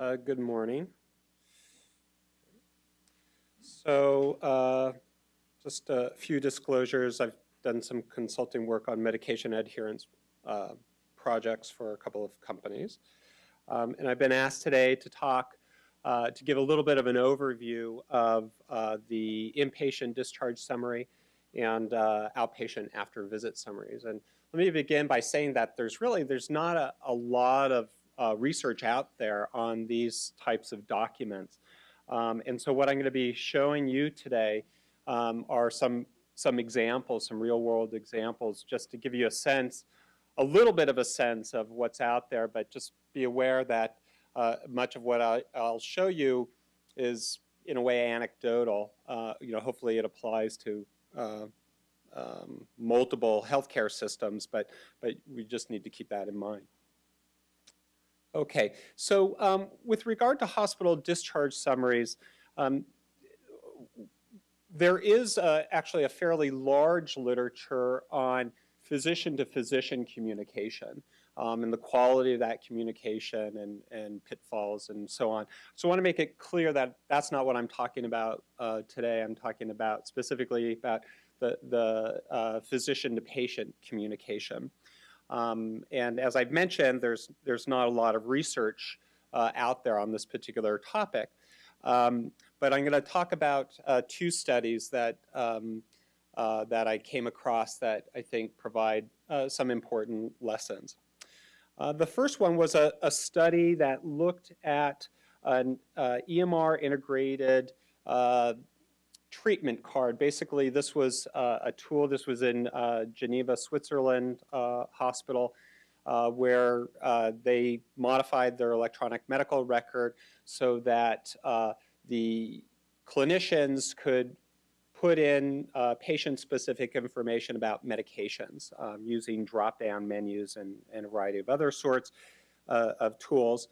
Good morning. So just a few disclosures. I've done some consulting work on medication adherence projects for a couple of companies. And I've been asked today to talk, to give a little bit of an overview of the inpatient discharge summary and outpatient after visit summaries. And let me begin by saying that there's not a lot of research out there on these types of documents. And so what I'm going to be showing you today are some examples, some real world examples, just to give you a little bit of a sense of what's out there, but just be aware that much of what I'll show you is in a way anecdotal. Hopefully it applies to multiple healthcare systems, but we just need to keep that in mind. Okay, so with regard to hospital discharge summaries, there is actually a fairly large literature on physician-to-physician communication and the quality of that communication and pitfalls and so on. So I want to make it clear that that's not what I'm talking about today. I'm talking about specifically about the physician-to-patient communication. And as I've mentioned, there's not a lot of research out there on this particular topic. But I'm going to talk about two studies that I came across that I think provide some important lessons. The first one was a study that looked at an EMR integrated treatment card. Basically, this was a tool. This was in Geneva, Switzerland hospital, where they modified their electronic medical record so that the clinicians could put in patient-specific information about medications using drop-down menus and a variety of other sorts of tools.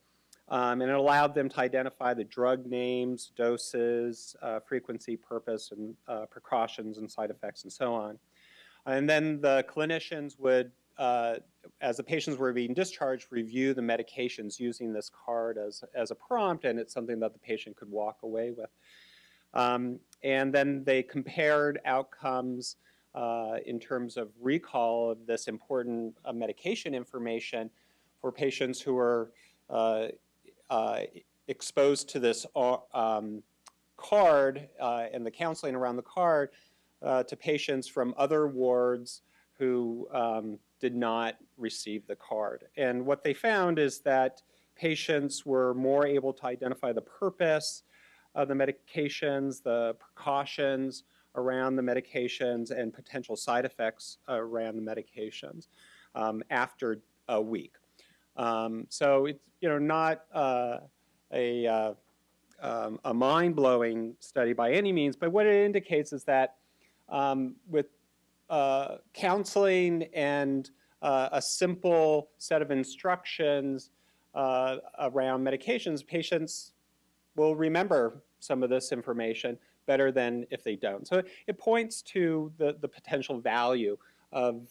And it allowed them to identify the drug names, doses, frequency, purpose, and precautions and side effects and so on. And then the clinicians would, as the patients were being discharged, review the medications using this card as a prompt, and it's something that the patient could walk away with. And then they compared outcomes in terms of recall of this important medication information for patients who were exposed to this card and the counseling around the card to patients from other wards who did not receive the card. And what they found is that patients were more able to identify the purpose of the medications, the precautions around the medications, and potential side effects around the medications after a week. So it's not a mind-blowing study by any means, but what it indicates is that with counseling and a simple set of instructions around medications, patients will remember some of this information better than if they don't. So it points to the potential value of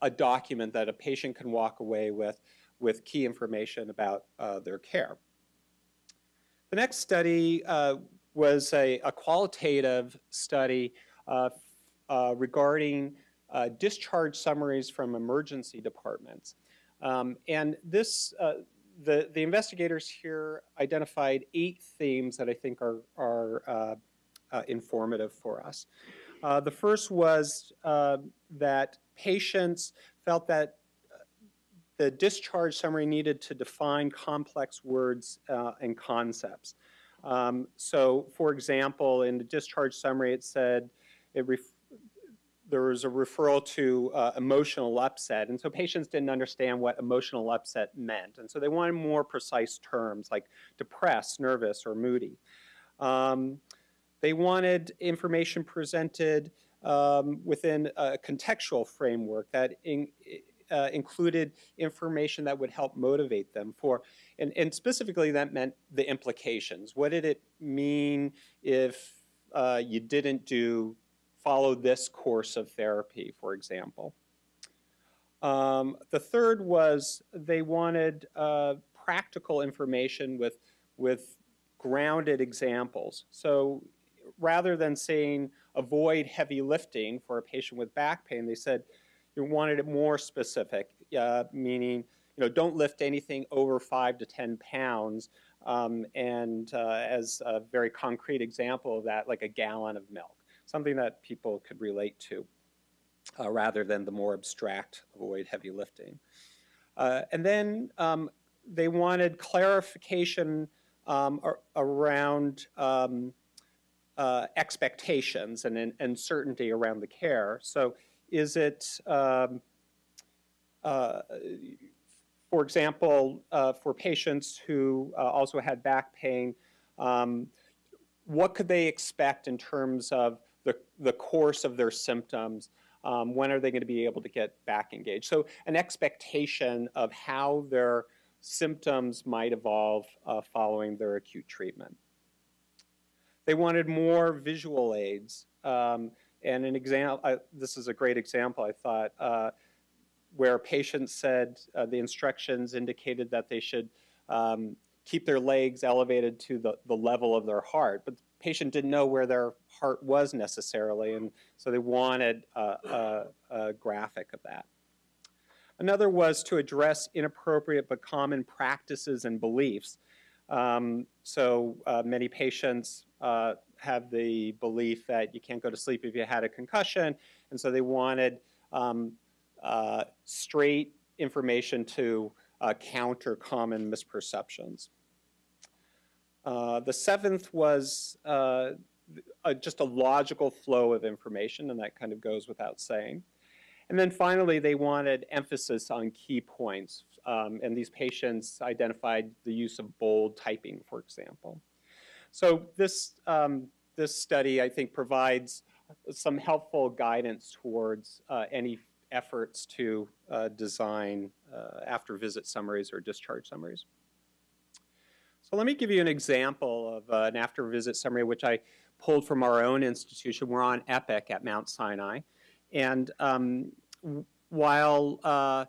a document that a patient can walk away with key information about their care. The next study was a qualitative study regarding discharge summaries from emergency departments. And this, the investigators here identified 8 themes that I think are informative for us. The first was that patients felt that the discharge summary needed to define complex words and concepts. So, for example, in the discharge summary, it said there was a referral to emotional upset, and so patients didn't understand what emotional upset meant, and so they wanted more precise terms like depressed, nervous, or moody. They wanted information presented within a contextual framework that included information that would help motivate them for, and specifically that meant the implications. What did it mean if you didn't follow this course of therapy, for example? The third was they wanted practical information with grounded examples. So rather than saying avoid heavy lifting for a patient with back pain, they said you wanted it more specific, meaning don't lift anything over 5 to 10 pounds. As a very concrete example of that, like a gallon of milk, something that people could relate to, rather than the more abstract avoid heavy lifting. And then they wanted clarification around expectations and certainty around the care. So is it, for example, for patients who also had back pain, what could they expect in terms of the course of their symptoms? When are they going to be able to get back engaged? So an expectation of how their symptoms might evolve following their acute treatment. They wanted more visual aids. And an example, this is a great example, I thought, where patients said the instructions indicated that they should keep their legs elevated to the level of their heart. But the patient didn't know where their heart was necessarily, and so they wanted a graphic of that. Another was to address inappropriate but common practices and beliefs. Many patients have the belief that you can't go to sleep if you had a concussion, and so they wanted straight information to counter common misperceptions. The seventh was just a logical flow of information, and that kind of goes without saying. And then finally, they wanted emphasis on key points, and these patients identified the use of bold typing, for example. So this study, I think, provides some helpful guidance towards any efforts to design after-visit summaries or discharge summaries. So let me give you an example of an after-visit summary, which I pulled from our own institution. We're on EPIC at Mount Sinai. And while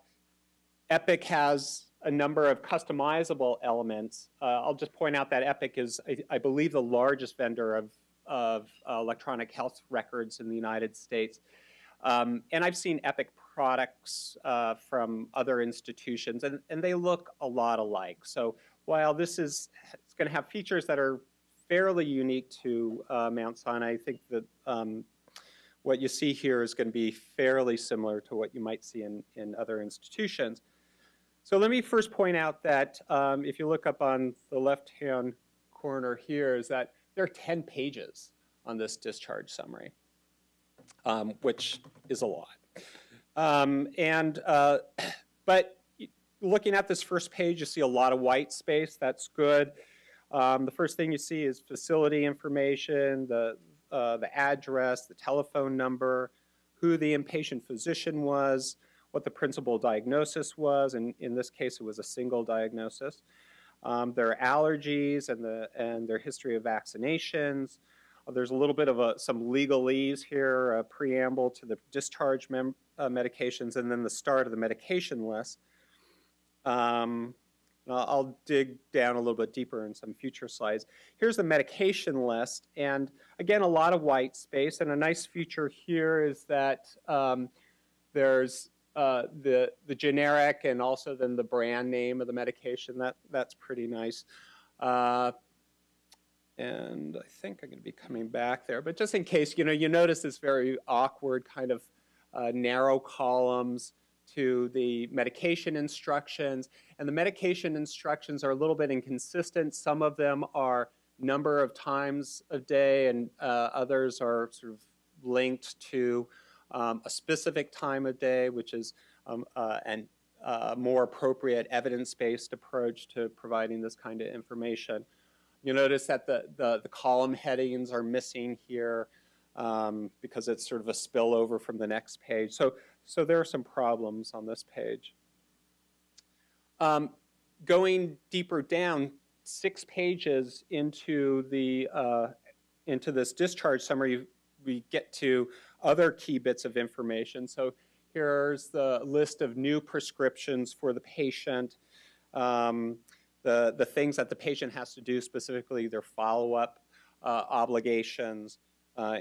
EPIC has a number of customizable elements, I'll just point out that EPIC is, I believe, the largest vendor of electronic health records in the United States. And I've seen EPIC products from other institutions, and they look a lot alike. So while this is going to have features that are fairly unique to Mount Sinai, I think that what you see here is going to be fairly similar to what you might see in other institutions. So let me first point out that if you look up on the left-hand corner here, is that there are 10 pages on this discharge summary, which is a lot. But looking at this first page, you see a lot of white space. That's good. The first thing you see is facility information, the address, the telephone number, who the inpatient physician was, what the principal diagnosis was, and in this case it was a single diagnosis, their allergies and their history of vaccinations. There's a little bit of some legalese here, a preamble to the discharge medications, and then the start of the medication list. I'll dig down a little bit deeper in some future slides. Here's the medication list, and again, a lot of white space, and a nice feature here is that there's the generic and also then the brand name of the medication. That's pretty nice. And I think I'm going to be coming back there, but just in case, you notice this very awkward kind of narrow columns to the medication instructions, and the medication instructions are a little bit inconsistent. Some of them are number of times a day, and others are sort of linked to a specific time of day, which is a more appropriate evidence-based approach to providing this kind of information. You'll notice that the column headings are missing here because it's sort of a spillover from the next page. So there are some problems on this page. Going deeper down, 6 pages into this discharge summary, we get to other key bits of information. So here's the list of new prescriptions for the patient. the things that the patient has to do, specifically their follow-up obligations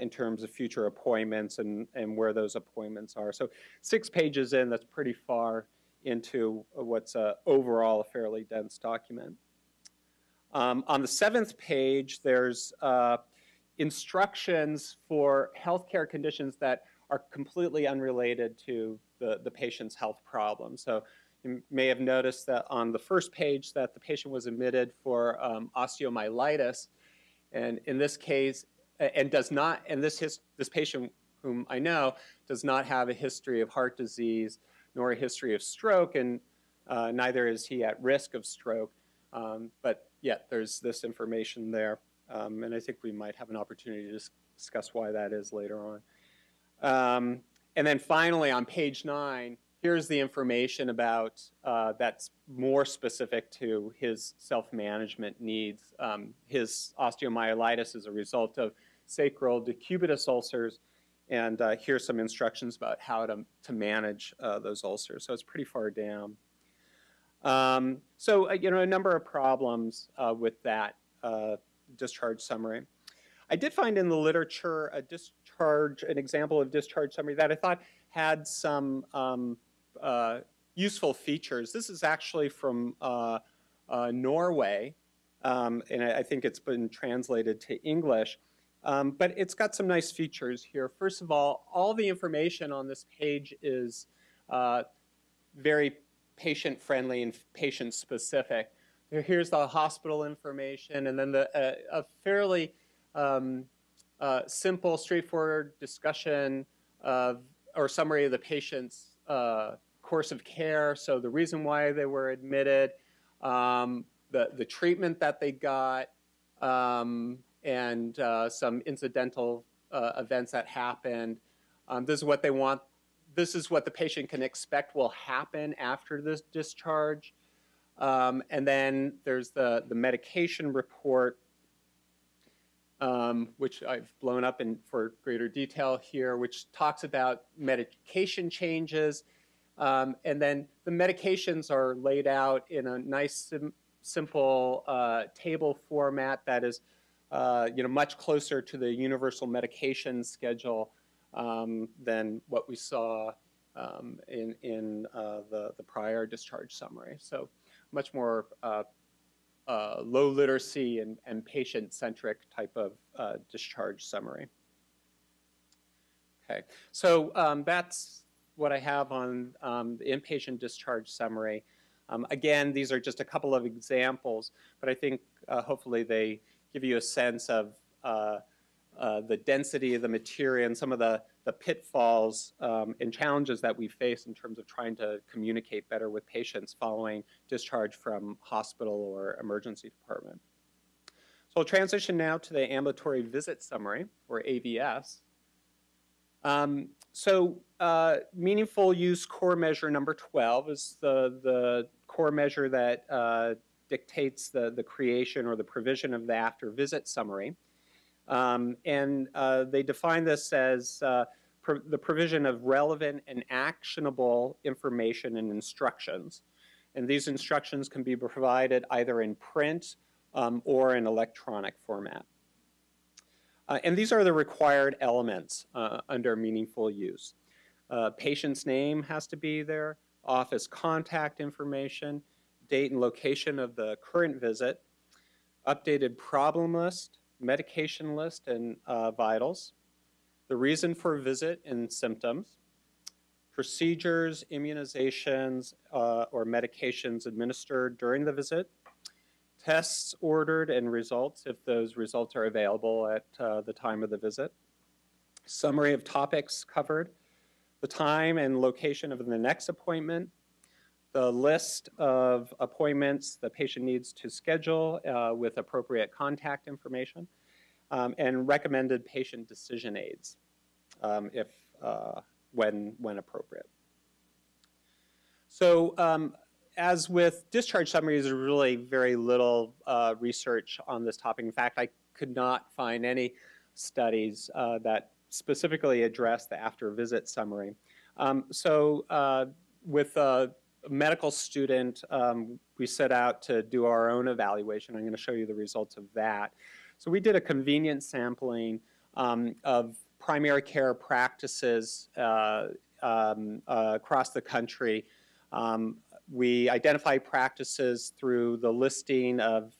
in terms of future appointments and where those appointments are. So 6 pages in, that's pretty far into what's overall a fairly dense document. On the 7th page, there's instructions for healthcare conditions that are completely unrelated to the patient's health problem. So you may have noticed that on the first page that the patient was admitted for osteomyelitis, and in this case, and this patient, whom I know, does not have a history of heart disease nor a history of stroke, and neither is he at risk of stroke. But yet there's this information there, and I think we might have an opportunity to discuss why that is later on. And then finally, on page 9, here's the information about that's more specific to his self-management needs. His osteomyelitis is a result of sacral decubitus ulcers, and here's some instructions about how to manage those ulcers. So it's pretty far down. So you know, a number of problems with that discharge summary. I did find in the literature an example of discharge summary that I thought had some useful features. This is actually from Norway, and I think it's been translated to English. But it's got some nice features here. First of all the information on this page is very patient-friendly and patient-specific. Here's the hospital information, and then a fairly simple, straightforward discussion or summary of the patient's course of care. So the reason why they were admitted, the treatment that they got, and some incidental events that happened. This is what they want. This is what the patient can expect will happen after this discharge. And then there's the medication report, which I've blown up for greater detail here, which talks about medication changes. And then the medications are laid out in a nice, simple table format that is you know, much closer to the universal medication schedule than what we saw in the prior discharge summary. So much more low literacy and patient-centric type of discharge summary. Okay, so that's what I have on the inpatient discharge summary. Again, these are just a couple of examples, but I think hopefully they give you a sense of the density of the material and some of the pitfalls and challenges that we face in terms of trying to communicate better with patients following discharge from hospital or emergency department. So I'll transition now to the ambulatory visit summary, or AVS. Meaningful use core measure number 12 is the core measure that dictates the creation or the provision of the after visit summary. They define this as the provision of relevant and actionable information and instructions. And these instructions can be provided either in print or in electronic format. And these are the required elements under meaningful use. Patient's name has to be there, office contact information, date and location of the current visit, updated problem list, medication list and vitals, the reason for visit and symptoms, procedures, immunizations, or medications administered during the visit, tests ordered and results if those results are available at the time of the visit, summary of topics covered, the time and location of the next appointment, the list of appointments the patient needs to schedule with appropriate contact information, and recommended patient decision aids when appropriate. So as with discharge summaries, there's really very little research on this topic. In fact, I could not find any studies that specifically address the after visit summary. With medical student, we set out to do our own evaluation. I'm going to show you the results of that. So we did a convenient sampling of primary care practices across the country. We identified practices through the listing of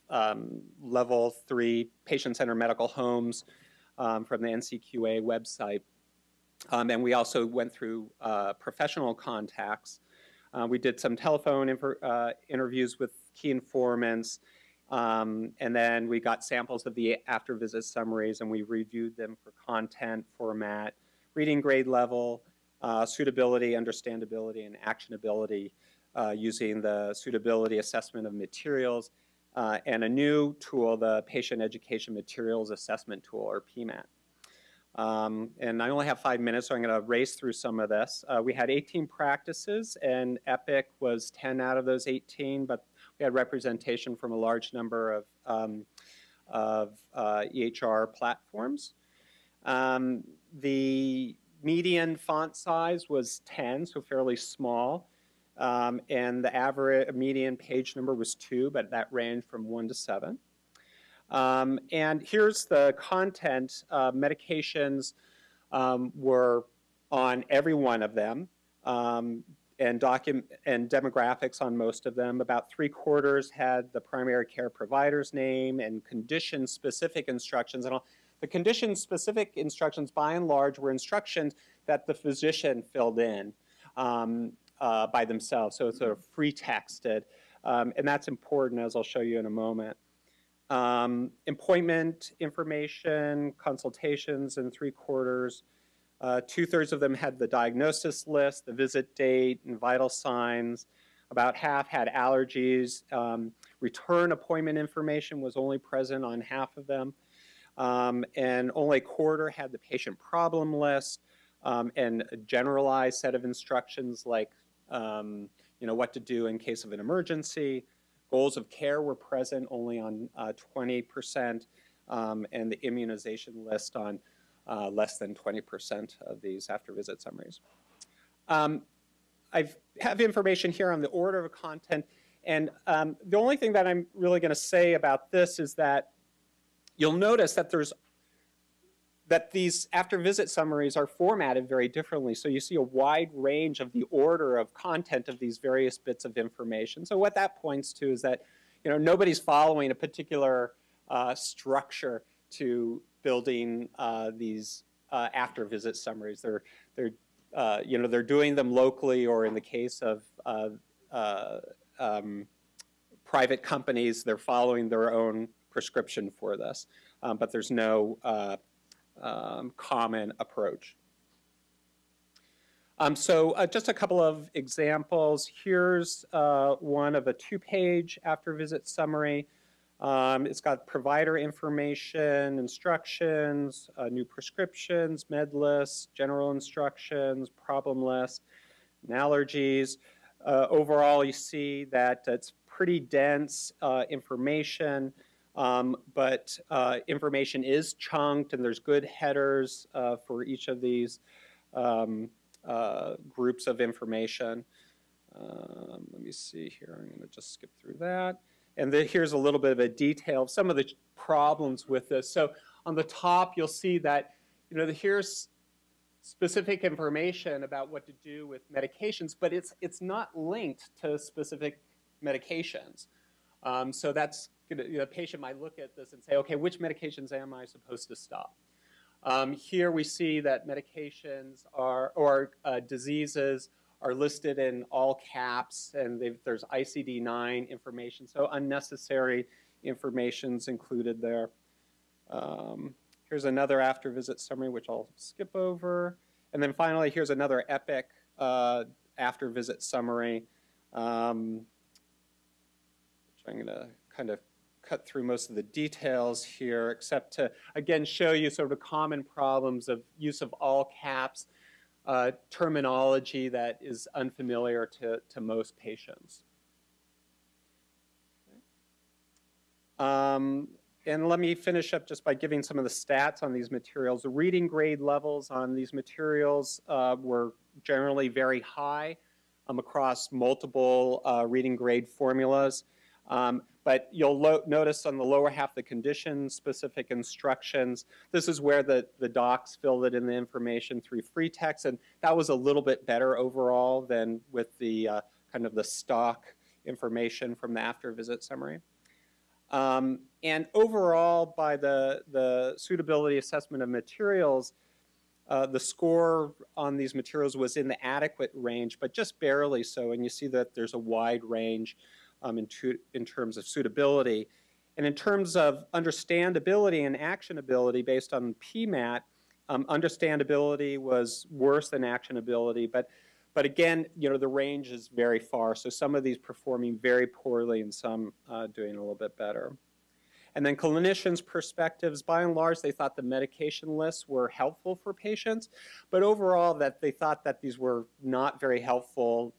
level 3 patient-centered medical homes from the NCQA website. And we also went through professional contacts. We did some telephone interviews with key informants, and then we got samples of the after-visit summaries, and we reviewed them for content, format, reading grade level, suitability, understandability, and actionability using the suitability assessment of materials and a new tool, the Patient Education Materials Assessment Tool, or PMAT. And I only have 5 minutes, so I'm going to race through some of this. We had 18 practices, and EPIC was 10 out of those 18, but we had representation from a large number of EHR platforms. The median font size was 10, so fairly small, and the average median page number was 2, but that ranged from 1 to 7. And here's the content. Medications were on every one of them, and demographics on most of them. About 3/4 had the primary care provider's name and condition-specific instructions. And the condition-specific instructions, by and large, were instructions that the physician filled in by themselves. So it's sort of free texted, and that's important, as I'll show you in a moment. Appointment information, consultations in 3/4. 2/3 of them had the diagnosis list, the visit date, and vital signs. About half had allergies. Return appointment information was only present on half of them. And only 1/4 had the patient problem list and a generalized set of instructions like what to do in case of an emergency. Goals of care were present only on 20%, and the immunization list on less than 20% of these after-visit summaries. I have information here on the order of content, and the only thing that I'm really going to say about this is that you'll notice that these after-visit summaries are formatted very differently. So you see a wide range of the order of content of these various bits of information. So what that points to is that nobody's following a particular structure to building these after-visit summaries. They're doing them locally, or in the case of private companies, they're following their own prescription for this. But there's no common approach. So just a couple of examples. Here's one of a 2-page after-visit summary. It's got provider information, instructions, new prescriptions, med lists, general instructions, problem list, and allergies. Overall, you see that it's pretty dense information. But information is chunked, and there's good headers for each of these groups of information. Let me see here. I'm going to just skip through that. And here's a little bit of a detail of some of the problems with this. So on the top, you'll see that here's specific information about what to do with medications, but it's not linked to specific medications. So that's the patient might look at this and say, okay, which medications am I supposed to stop? Here we see that medications or diseases are listed in all caps, and there's ICD-9 information, so unnecessary information's included there. Here's another after-visit summary, which I'll skip over. And then finally, here's another EPIC after-visit summary, which I'm going to kind of cut through most of the details here, except to, again, show you sort of common problems of use of all caps, terminology that is unfamiliar to most patients. And let me finish up just by giving some of the stats on these materials. The reading grade levels on these materials were generally very high. across multiple reading grade formulas. But you'll notice on the lower half the condition-specific instructions, this is where the docs filled it in the information through free text, and that was a little bit better overall than with the kind of the stock information from the after-visit summary. And overall, by the suitability assessment of materials, the score on these materials was in the adequate range, but just barely so, and you see that there's a wide range in terms of suitability. And in terms of understandability and actionability based on PMAT, understandability was worse than actionability, but again, you know, the range is very far, so some of these performing very poorly and some doing a little bit better. And then clinicians' perspectives, by and large, they thought the medication lists were helpful for patients, but overall that they thought that these were not very helpful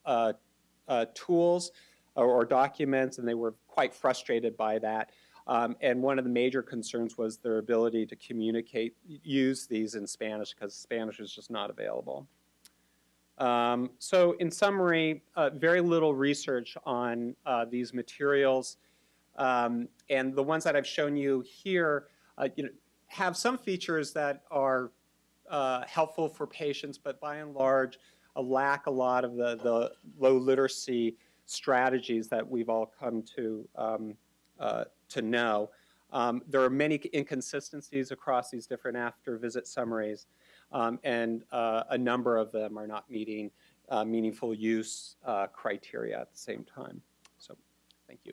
tools or documents, and they were quite frustrated by that. And one of the major concerns was their ability to communicate, use these in Spanish, because Spanish is just not available. So in summary, very little research on these materials. And the ones that I've shown you here you know, have some features that are helpful for patients, but by and large lack a lot of the low literacy strategies that we've all come to know. There are many inconsistencies across these different after-visit summaries, and a number of them are not meeting meaningful use criteria at the same time. So, thank you.